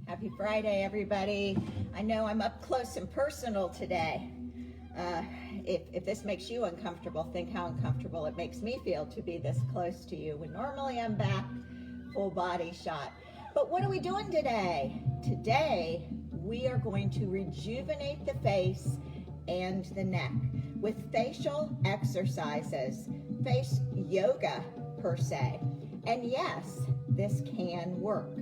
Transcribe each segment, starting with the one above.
Happy Friday, everybody. I know I'm up close and personal today. If this makes you uncomfortable, think how uncomfortable it makes me feel to be this close to you when normally I'm back full body shot. But what are we doing today? Today, we are going to rejuvenate the face and the neck with facial exercises, face yoga per se. And yes, this can work.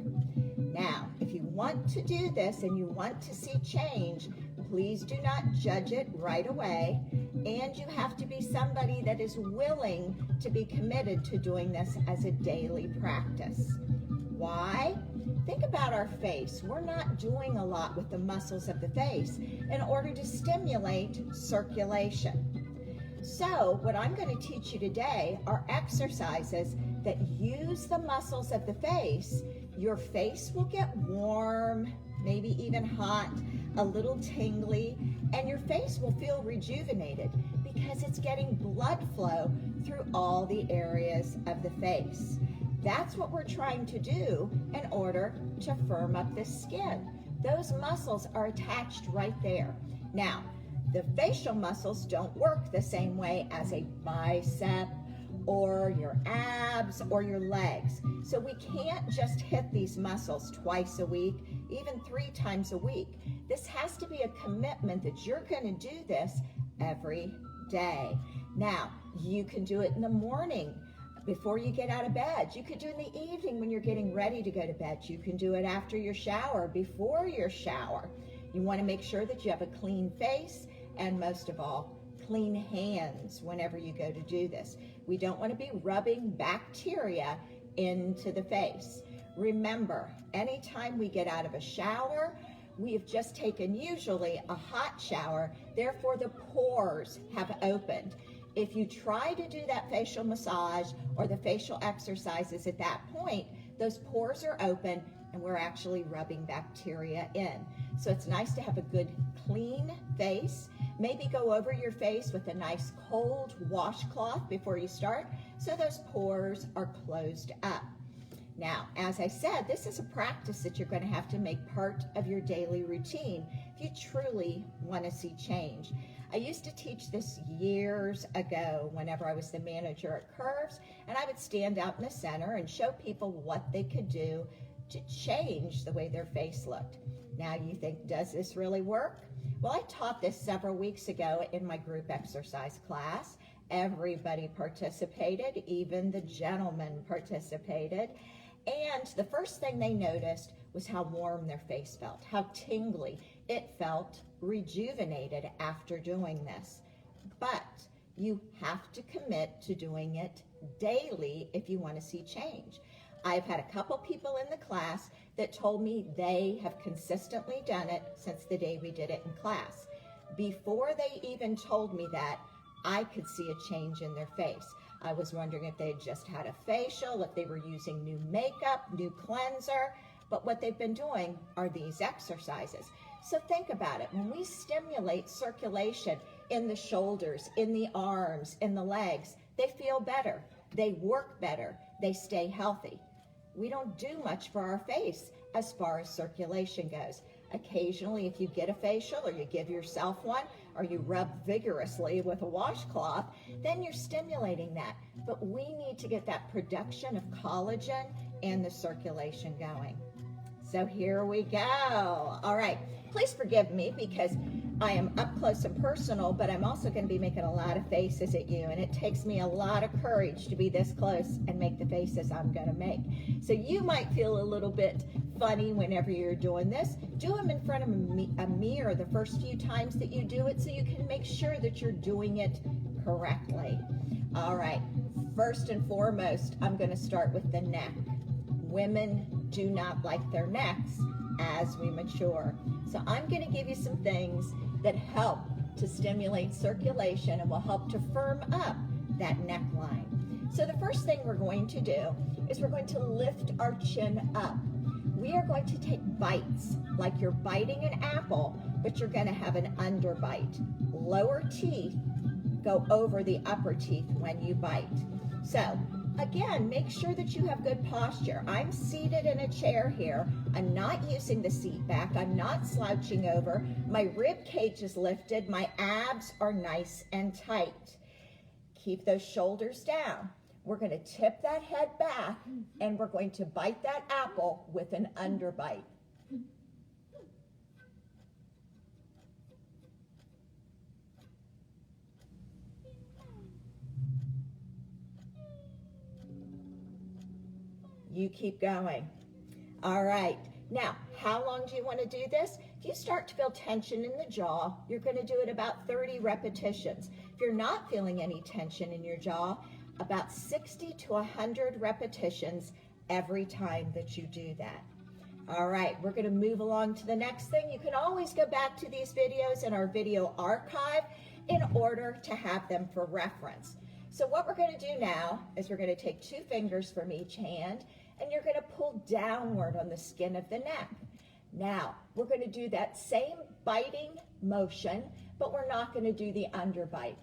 Now, if you want to do this and you want to see change, please do not judge it right away. And you have to be somebody that is willing to be committed to doing this as a daily practice. Why? Think about our face. We're not doing a lot with the muscles of the face in order to stimulate circulation. So what I'm going to teach you today are exercises that use the muscles of the face. Your face will get warm, maybe even hot, a little tingly, and your face will feel rejuvenated because it's getting blood flow through all the areas of the face. That's what we're trying to do in order to firm up the skin. Those muscles are attached right there. Now, the facial muscles don't work the same way as a bicep or your abs or your legs. So we can't just hit these muscles twice a week, even 3 times a week. This has to be a commitment that you're going to do this every day. Now, you can do it in the morning before you get out of bed. You could do it in the evening when you're getting ready to go to bed. You can do it after your shower, before your shower. You want to make sure that you have a clean face and most of all, clean hands whenever you go to do this. We don't want to be rubbing bacteria into the face. Remember, anytime we get out of a shower, we have just taken usually a hot shower, therefore the pores have opened. If you try to do that facial massage or the facial exercises at that point, those pores are open and we're actually rubbing bacteria in. So it's nice to have a good clean face. Maybe go over your face with a nice cold washcloth before you start so those pores are closed up. Now, as I said, this is a practice that you're going to have to make part of your daily routine if you truly want to see change. I used to teach this years ago whenever I was the manager at Curves, and I would stand out in the center and show people what they could do to change the way their face looked. Now you think, does this really work? Well, I taught this several weeks ago in my group exercise class. Everybody participated, even the gentlemen participated. And the first thing they noticed was how warm their face felt, how tingly. It felt rejuvenated after doing this. But you have to commit to doing it daily if you want to see change. I've had a couple people in the class that told me they have consistently done it since the day we did it in class. Before they even told me that, I could see a change in their face. I was wondering if they had just had a facial, if they were using new makeup, new cleanser, but what they've been doing are these exercises. So think about it. When we stimulate circulation in the shoulders, in the arms, in the legs, they feel better, they work better, they stay healthy. We don't do much for our face as far as circulation goes. Occasionally, if you get a facial or you give yourself one or you rub vigorously with a washcloth, then you're stimulating that. But we need to get that production of collagen and the circulation going. So here we go. All right, please forgive me because I am up close and personal, but I'm also going to be making a lot of faces at you, and it takes me a lot of courage to be this close and make the faces I'm going to make. So you might feel a little bit funny whenever you're doing this. Do them in front of a mirror the first few times that you do it so you can make sure that you're doing it correctly. All right, first and foremost, I'm going to start with the neck. Women do not like their necks as we mature. So I'm going to give you some things that help to stimulate circulation and will help to firm up that neckline. So the first thing we're going to do is we're going to lift our chin up. We are going to take bites, like you're biting an apple, but you're going to have an underbite. Lower teeth go over the upper teeth when you bite. So Again, make sure that you have good posture. I'm seated in a chair here. I'm not using the seat back. I'm not slouching over. My rib cage is lifted. My abs are nice and tight. Keep those shoulders down. We're going to tip that head back, and we're going to bite that apple with an underbite. You keep going. All right. Now, how long do you want to do this? If you start to feel tension in the jaw, you're going to do it about 30 repetitions. If you're not feeling any tension in your jaw, about 60 to 100 repetitions every time that you do that. All right, we're going to move along to the next thing. You can always go back to these videos in our video archive in order to have them for reference. So what we're going to do now is we're going to take 2 fingers from each hand, and you're going to pull downward on the skin of the neck. Now, we're going to do that same biting motion, but we're not going to do the underbite.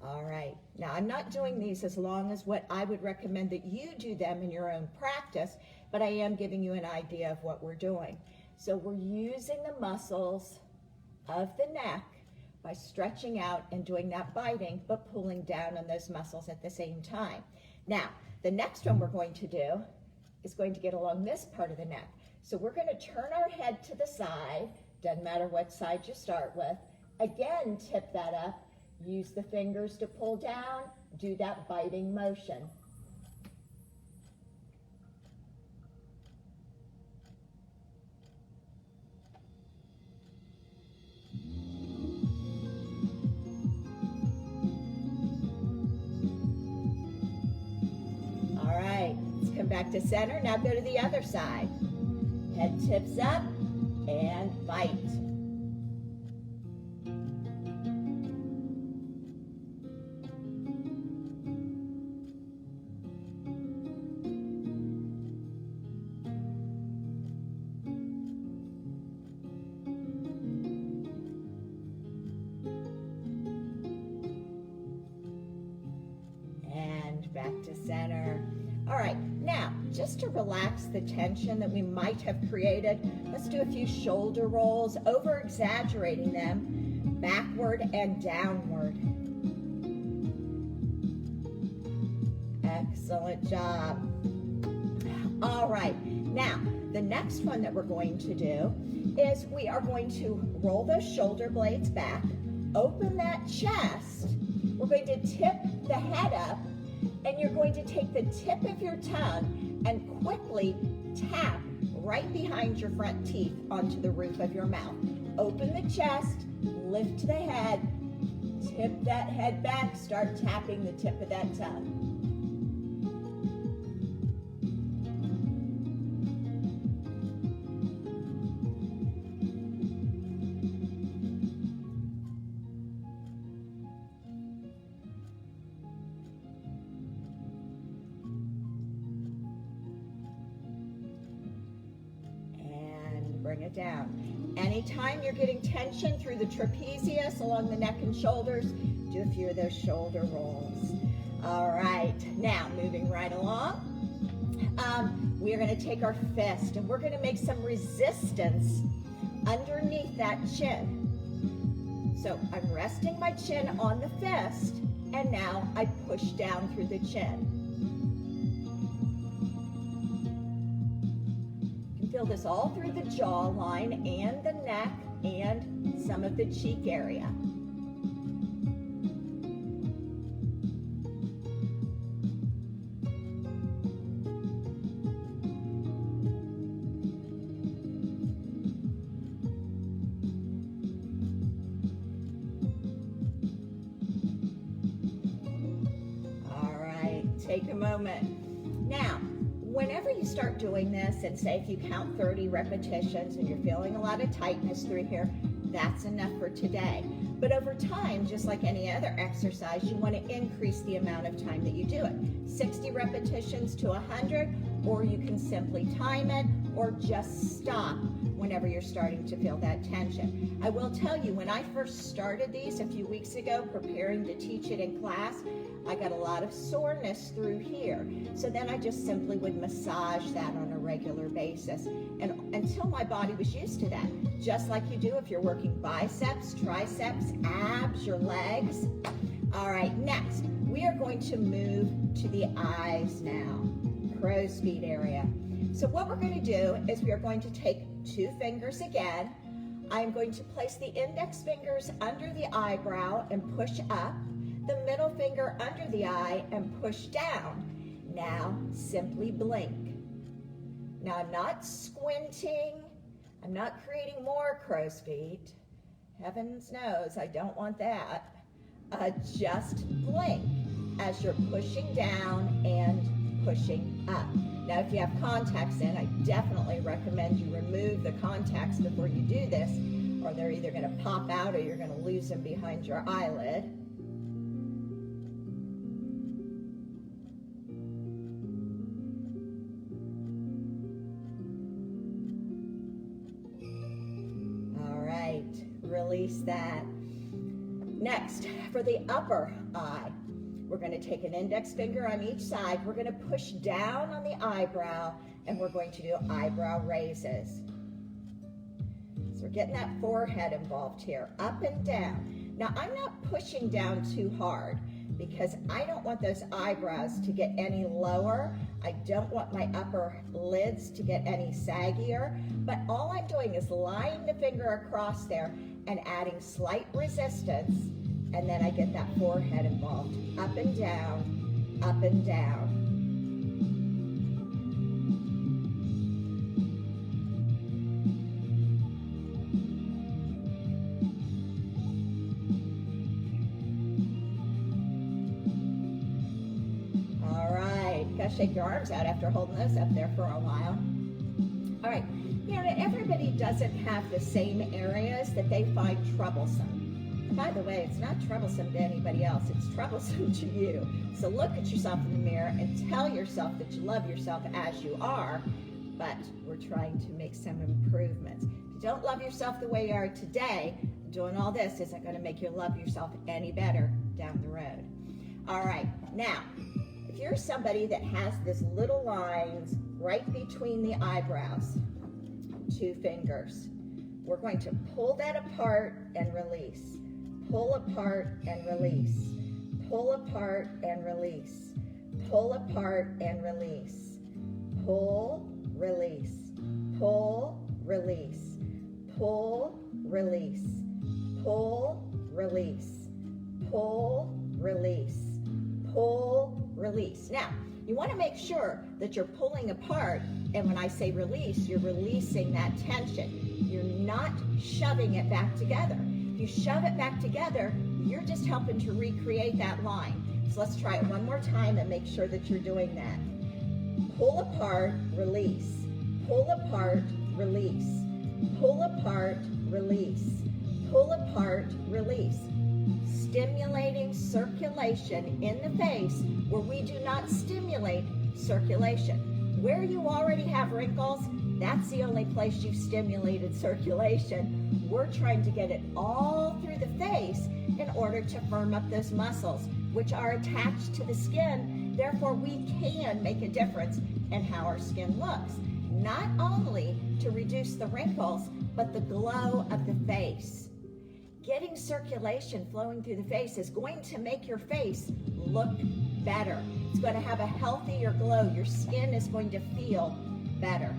All right, now I'm not doing these as long as what I would recommend that you do them in your own practice, but I am giving you an idea of what we're doing. So we're using the muscles of the neck by stretching out and doing that biting, but pulling down on those muscles at the same time. Now, the next one we're going to do is going to get along this part of the neck. So we're going to turn our head to the side, doesn't matter what side you start with. Again, tip that up. Use the fingers to pull down, do that biting motion. All right, let's come back to center. Now go to the other side. Head tips up and bite. Back to center. All right, now just to relax the tension that we might have created, let's do a few shoulder rolls, over exaggerating them, backward and downward. Excellent job. All right, now the next one that we're going to do is we are going to roll those shoulder blades back, open that chest. We're going to tip the head up, and you're going to take the tip of your tongue and quickly tap right behind your front teeth onto the roof of your mouth. Open the chest, lift the head, tip that head back, start tapping the tip of that tongue. Bring it down. Anytime you're getting tension through the trapezius along the neck and shoulders, do a few of those shoulder rolls. All right, now moving right along, we are going to take our fist and we're going to make some resistance underneath that chin. So I'm resting my chin on the fist, and now I push down through the chin. Feel this all through the jawline and the neck and some of the cheek area. All right, take a moment. Now, whenever you start doing this, and say if you count 30 repetitions and you're feeling a lot of tightness through here, that's enough for today. But over time, just like any other exercise, you want to increase the amount of time that you do it. 60 repetitions to 100, or you can simply time it, or just stop whenever you're starting to feel that tension. I will tell you, when I first started these a few weeks ago, preparing to teach it in class, I got a lot of soreness through here. So then I just simply would massage that on a regular basis, and until my body was used to that. Just like you do if you're working biceps, triceps, abs, your legs. All right, next, we are going to move to the eyes now, crow's feet area. So what we're going to do is we are going to take 2 fingers again. I'm going to place the index fingers under the eyebrow and push up, the middle finger under the eye and push down. Now simply blink. Now I'm not squinting, I'm not creating more crow's feet. Heavens knows I don't want that. Just blink as you're pushing down and pushing up. Now, if you have contacts in, I definitely recommend you remove the contacts before you do this, or they're either going to pop out or you're going to lose them behind your eyelid. All right, release that. Next, for the upper eye, we're going to take an index finger on each side. We're going to push down on the eyebrow, and we're going to do eyebrow raises. So we're getting that forehead involved here, up and down. Now, I'm not pushing down too hard because I don't want those eyebrows to get any lower. I don't want my upper lids to get any saggier, but all I'm doing is lying the finger across there and adding slight resistance, and then I get that forehead involved. Up and down, up and down. All right, gotta shake your arms out after holding those up there for a while. All right, you know, everybody doesn't have the same areas that they find troublesome. And by the way, it's not troublesome to anybody else, it's troublesome to you. So look at yourself in the mirror and tell yourself that you love yourself as you are, but we're trying to make some improvements. If you don't love yourself the way you are today, doing all this isn't going to make you love yourself any better down the road. All right, now, if you're somebody that has this little lines right between the eyebrows, 2 fingers, we're going to pull that apart and release. Pull apart and release. Pull apart and release. Pull apart and release. Pull, release. Pull, release. Pull, release. Pull, release. Pull, release. Pull, release. Now, you want to make sure that you're pulling apart, and when I say release, you're releasing that tension. You're not shoving it back together. If you shove it back together, you're just helping to recreate that line. So let's try it one more time and make sure that you're doing that. Pull apart, release. Pull apart, release. Pull apart, release. Pull apart, release. Stimulating circulation in the face where we do not stimulate circulation. Where you already have wrinkles, that's the only place you've stimulated circulation. We're trying to get it all through the face in order to firm up those muscles, which are attached to the skin. Therefore, we can make a difference in how our skin looks. Not only to reduce the wrinkles, but the glow of the face. Getting circulation flowing through the face is going to make your face look better. It's going to have a healthier glow. Your skin is going to feel better.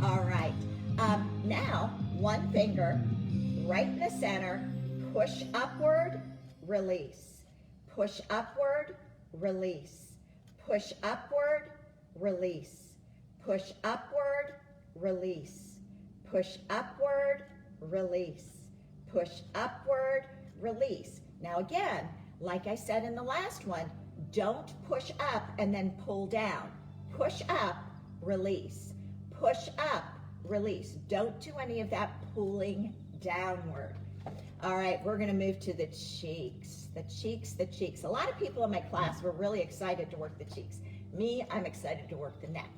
All right. Now, 1 finger right in the center. Push upward, release. Push upward, release. Push upward, release. Push upward, release. Push upward, release. Push upward, release. Now again, like I said in the last one, don't push up and then pull down. Push up release. Push up, release. Don't do any of that pulling downward. All right, we're gonna move to the cheeks. The cheeks, the cheeks. A lot of people in my class were really excited to work the cheeks. Me, I'm excited to work the neck.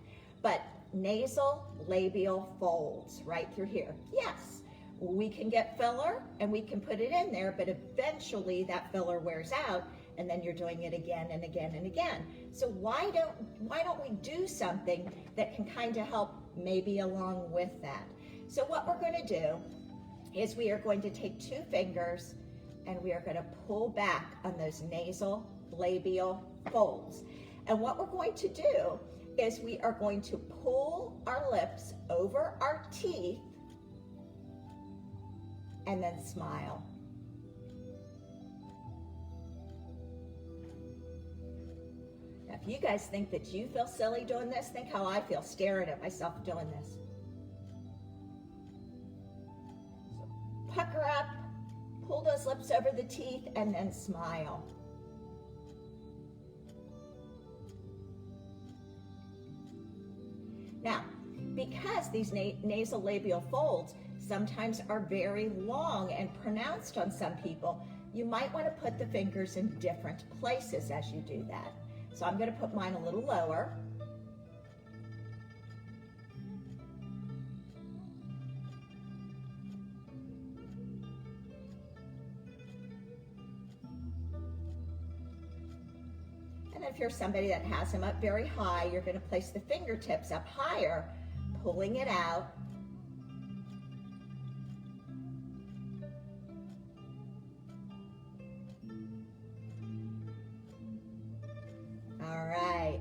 But nasal labial folds right through here. Yes, we can get filler and we can put it in there, but eventually that filler wears out and then you're doing it again and again and again. So why don't we do something that can kind of help maybe along with that? So what we're going to do is we are going to take 2 fingers and we are going to pull back on those nasal labial folds. And what we're going to do is we are going to pull our lips over our teeth and then smile. Now, if you guys think that you feel silly doing this, think how I feel staring at myself doing this. So pucker up, pull those lips over the teeth, and then smile. Now, because these nasal labial folds sometimes are very long and pronounced on some people, you might want to put the fingers in different places as you do that. So I'm going to put mine a little lower. And if you're somebody that has them up very high, you're going to place the fingertips up higher, pulling it out. All right.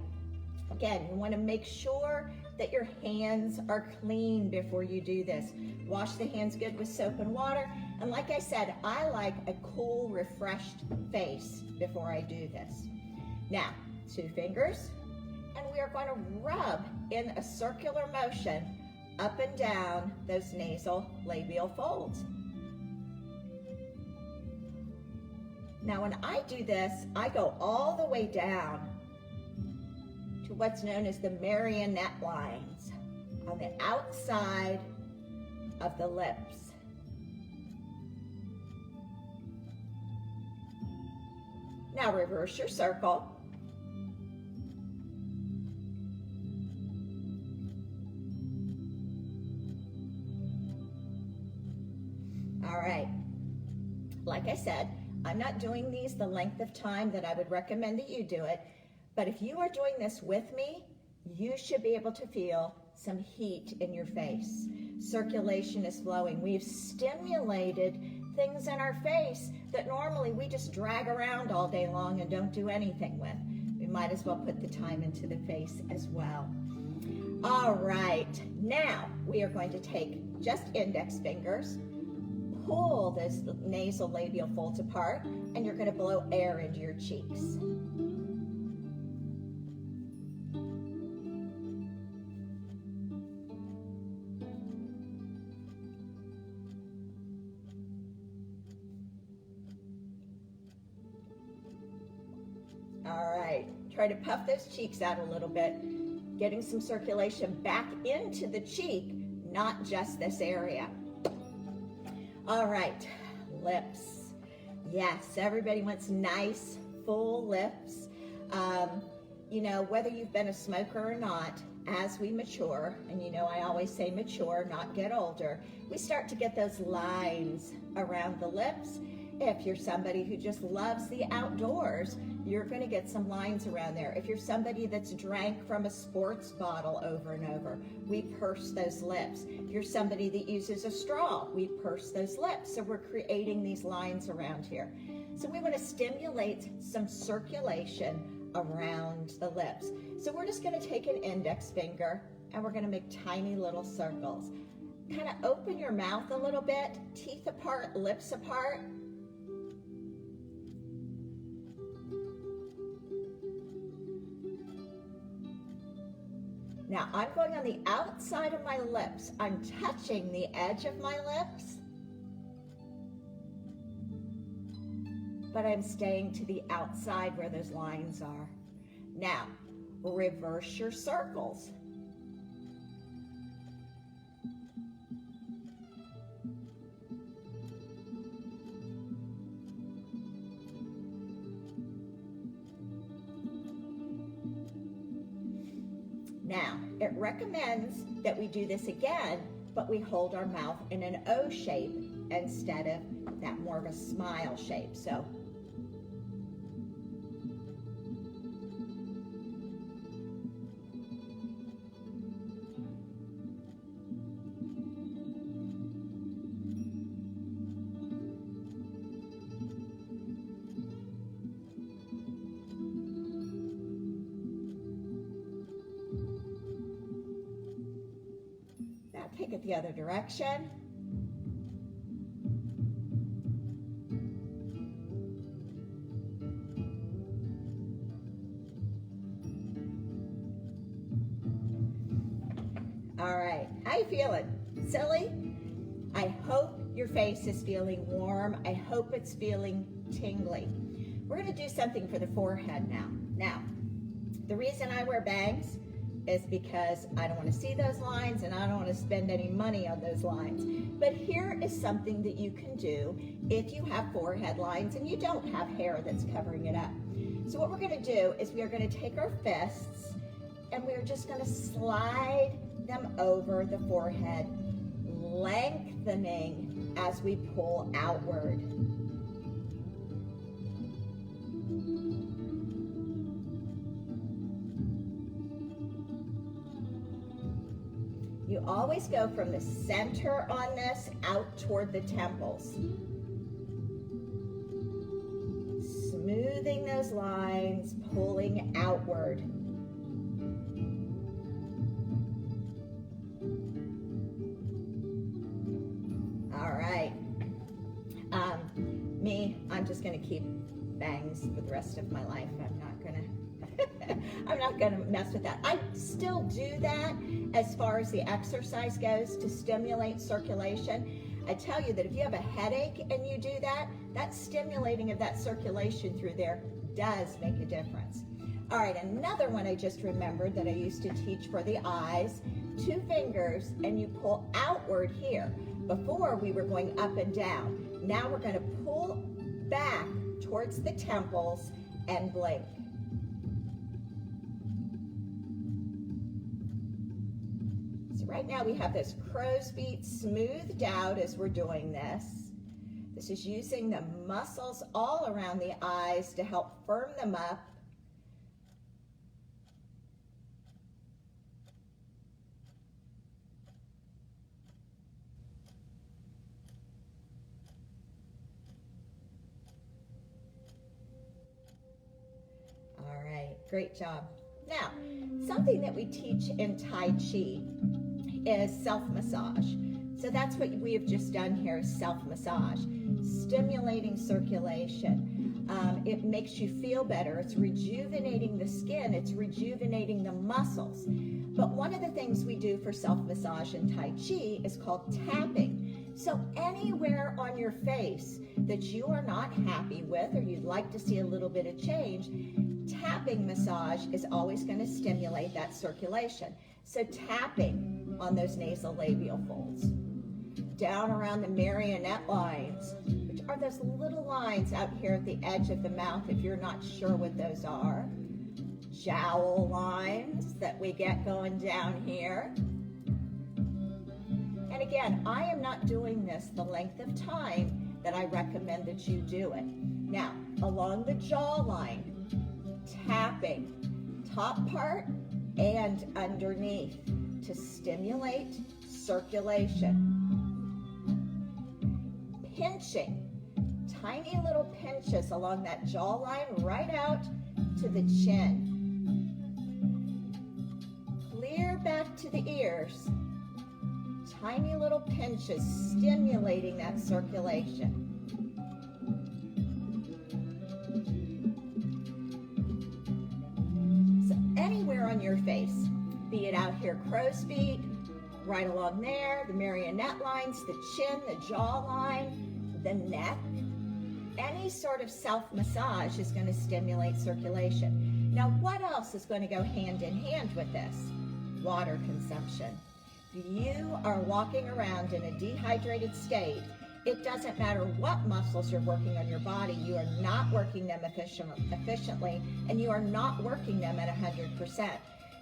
Again, you want to make sure that your hands are clean before you do this. Wash the hands good with soap and water. And like I said, I like a cool, refreshed face before I do this. Now, 2 fingers, and we are going to rub in a circular motion up and down those nasal labial folds. Now, when I do this, I go all the way down to what's known as the marionette lines on the outside of the lips. Now reverse your circle. All right, like I said, I'm not doing these the length of time that I would recommend that you do it, but if you are doing this with me, you should be able to feel some heat in your face. Circulation is flowing. We've stimulated things in our face that normally we just drag around all day long and don't do anything with. We might as well put the time into the face as well. All right, now we are going to take just index fingers, pull those nasal labial folds apart, and you're going to blow air into your cheeks. All right, try to puff those cheeks out a little bit, getting some circulation back into the cheek, not just this area. All right, lips. Yes, everybody wants nice, full lips. You know, whether you've been a smoker or not, as we mature, and you know I always say mature, not get older, we start to get those lines around the lips. If you're somebody who just loves the outdoors, you're going to get some lines around there. If you're somebody that's drank from a sports bottle over and over, we purse those lips. If you're somebody that uses a straw, we purse those lips. So we're creating these lines around here. So we want to stimulate some circulation around the lips. So we're just going to take an index finger and we're going to make tiny little circles. Kind of open your mouth a little bit, teeth apart, lips apart. Now I'm going on the outside of my lips. I'm touching the edge of my lips, but I'm staying to the outside where those lines are. Now, reverse your circles. it recommends that we do this again, but we hold our mouth in an O shape instead of that more of a smile shape. So take it the other direction. All right, how you feeling? Silly? I hope your face is feeling warm. I hope it's feeling tingly. We're gonna do something for the forehead now. Now, the reason I wear bangs is because I don't want to see those lines and I don't want to spend any money on those lines. But here is something that you can do if you have forehead lines and you don't have hair that's covering it up. So what we're going to do is we are going to take our fists and we're just going to slide them over the forehead, lengthening as we pull outward. You always go from the center on this out toward the temples. Smoothing those lines, pulling outward. All right. I'm just going to keep bangs for the rest of my life. I'm not going to mess with that. I still do that as far as the exercise goes to stimulate circulation. I tell you that if you have a headache and you do that, that stimulating of that circulation through there does make a difference. All right, another one I just remembered that I used to teach for the eyes, 2 fingers and you pull outward here. Before we were going up and down. Now we're going to pull back towards the temples and blink. Right now we have this crow's feet smoothed out as we're doing this. This is using the muscles all around the eyes to help firm them up. All right, great job. Now, something that we teach in Tai Chi is self-massage. So that's what we have just done here, is self-massage, stimulating circulation. It makes you feel better. It's rejuvenating the skin. It's rejuvenating the muscles. But one of the things we do for self-massage in Tai Chi is called tapping. So anywhere on your face that you are not happy with or you'd like to see a little bit of change, tapping massage is always going to stimulate that circulation. So tapping on those nasal labial folds, down around the marionette lines, which are those little lines out here at the edge of the mouth if you're not sure what those are. Jowl lines that we get going down here. And again, I am not doing this the length of time that I recommend that you do it. Now, along the jawline, tapping, top part and underneath to stimulate circulation. Pinching, tiny little pinches along that jawline right out to the chin. Clear back to the ears. Tiny little pinches stimulating that circulation. So anywhere on your face, be it out here crow's feet, right along there, the marionette lines, the chin, the jawline, the neck, any sort of self-massage is going to stimulate circulation. Now, what else is going to go hand in hand with this? Water consumption. If you are walking around in a dehydrated state, it doesn't matter what muscles you're working on your body, you are not working them efficiently, and you are not working them at 100%.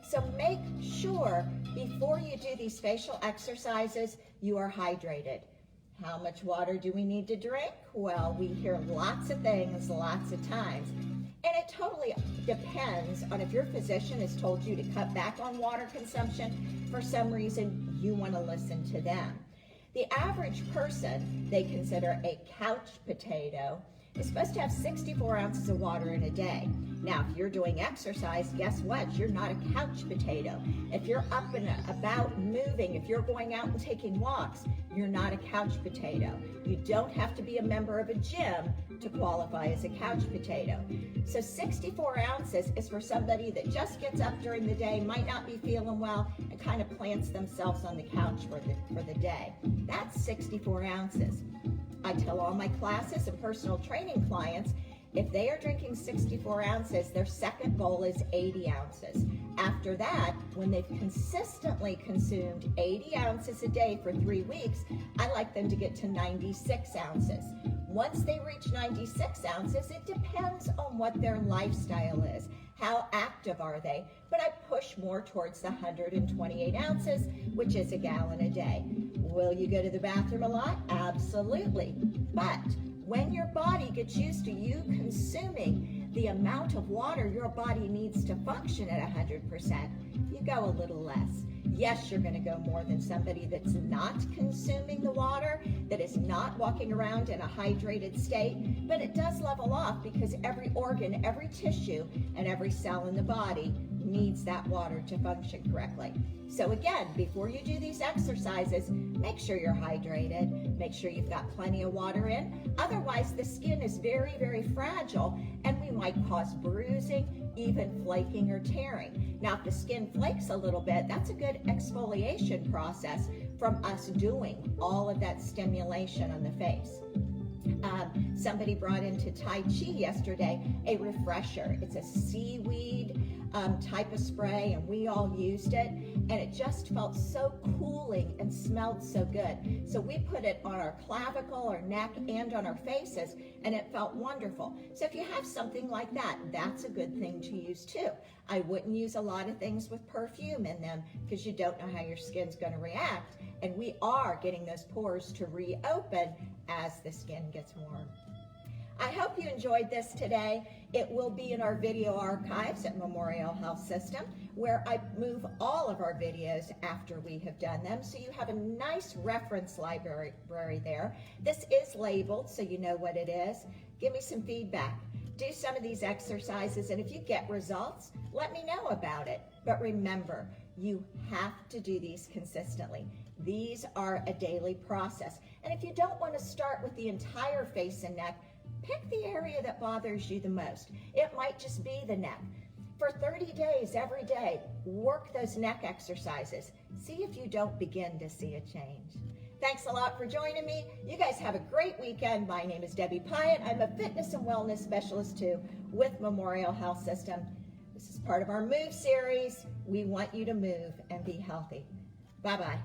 So make sure before you do these facial exercises, you are hydrated. How much water do we need to drink? Well, we hear lots of things, lots of times. And it totally depends on if your physician has told you to cut back on water consumption. For some reason, you want to listen to them. The average person they consider a couch potato is supposed to have 64 ounces of water in a day. Now, if you're doing exercise, guess what? You're not a couch potato. If you're up and about moving, if you're going out and taking walks, you're not a couch potato. You don't have to be a member of a gym to qualify as a couch potato. So 64 ounces is for somebody that just gets up during the day, might not be feeling well, and kind of plants themselves on the couch for the day. That's 64 ounces. I tell all my classes and personal training clients, if they are drinking 64 ounces, their second goal is 80 ounces. After that, when they've consistently consumed 80 ounces a day for 3 weeks, I like them to get to 96 ounces. Once they reach 96 ounces, it depends on what their lifestyle is. How active are they? But I push more towards the 128 ounces, which is a gallon a day. Will you go to the bathroom a lot? Absolutely. But when your body gets used to you consuming the amount of water your body needs to function at 100%, you go a little less. Yes, you're going to go more than somebody that's not consuming the water, that is not walking around in a hydrated state, but it does level off because every organ, every tissue, and every cell in the body needs that water to function correctly. So again, before you do these exercises, make sure you're hydrated, make sure you've got plenty of water in. Otherwise, the skin is very, very fragile, and we might cause bruising, even flaking or tearing. Now, if the skin flakes a little bit, that's a good exfoliation process from us doing all of that stimulation on the face. Somebody brought into Tai Chi yesterday a refresher. It's a seaweed type of spray, and we all used it, and it just felt so cooling and smelled so good. So we put it on our clavicle, our neck, and on our faces, and it felt wonderful. So if you have something like that, that's a good thing to use too. I wouldn't use a lot of things with perfume in them because you don't know how your skin's going to react, and we are getting those pores to reopen as the skin gets warm. I hope you enjoyed this today. It will be in our video archives at Memorial Health System, where I move all of our videos after we have done them, so you have a nice reference library there. This is labeled so you know what it is. Give me some feedback. Do some of these exercises, and if you get results, let me know about it. But remember, you have to do these consistently. These are a daily process. And if you don't want to start with the entire face and neck, pick the area that bothers you the most. It might just be the neck. For 30 days, every day, work those neck exercises. See if you don't begin to see a change. Thanks a lot for joining me. You guys have a great weekend. My name is Debbie Pyatt. I'm a fitness and wellness specialist too with Memorial Health System. This is part of our Move series. We want you to move and be healthy. Bye-bye.